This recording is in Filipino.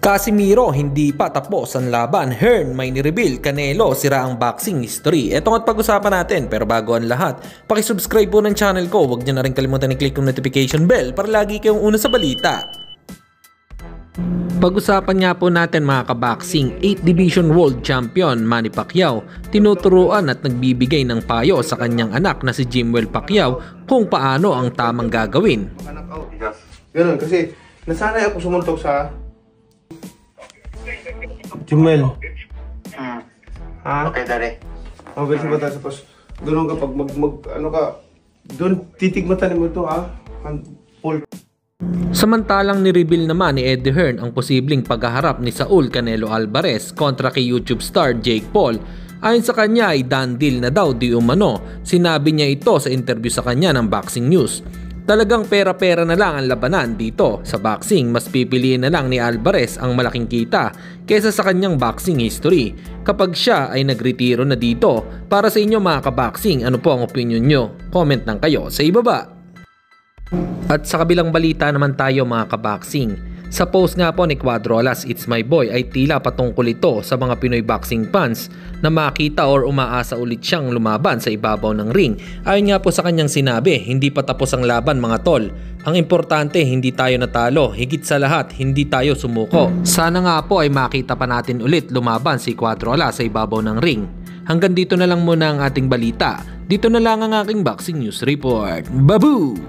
Casimiro, hindi pa tapos ang laban. Hearn, may nireveal. Canelo, sira ang boxing history. Ito ang pag-usapan natin. Pero bago ang lahat, pakisubscribe po ng channel ko. Huwag niyo na rin kalimutan i-click yung notification bell para lagi kayong una sa balita. Pag-usapan nga po natin mga kaboxing, 8th Division World Champion Manny Pacquiao tinuturuan at nagbibigay ng payo sa kanyang anak na si Jimwell Pacquiao kung paano ang tamang gagawin. Ganun, kasi nasanay ako sumuntok sa Jimwell. Ha? Okay, dali. Okay, sa bata. Tapos, ganun ka, pag ano ka, doon, titigmatan mo ito, ha? Full. Samantalang ni-reveal naman ni Eddie Hearn ang posibleng paghaharap ni Saul Canelo Alvarez kontra kay YouTube star Jake Paul. Ayon sa kanya ay done deal na daw di umano. Sinabi niya ito sa interview sa kanya ng Boxing News. Talagang pera-pera na lang ang labanan dito. Sa boxing, mas pipiliin na lang ni Alvarez ang malaking kita kaysa sa kanyang boxing history. Kapag siya ay nagretiro na dito, para sa inyo mga kaboxing, ano po ang opinion nyo? Comment lang kayo sa ibaba. At sa kabilang balita naman tayo mga kaboxing. Sa post nga po ni Cuadrolas, It's My Boy ay tila patungkol ito sa mga Pinoy boxing fans na makita or umaasa ulit siyang lumaban sa ibabaw ng ring. Ayon nga po sa kanyang sinabi, hindi pa tapos ang laban mga tol. Ang importante, hindi tayo natalo. Higit sa lahat, hindi tayo sumuko. Sana nga po ay makita pa natin ulit lumaban si Cuadrolas sa ibabaw ng ring. Hanggang dito na lang muna ang ating balita. Dito na lang ang aking Boxing News Report. Babu!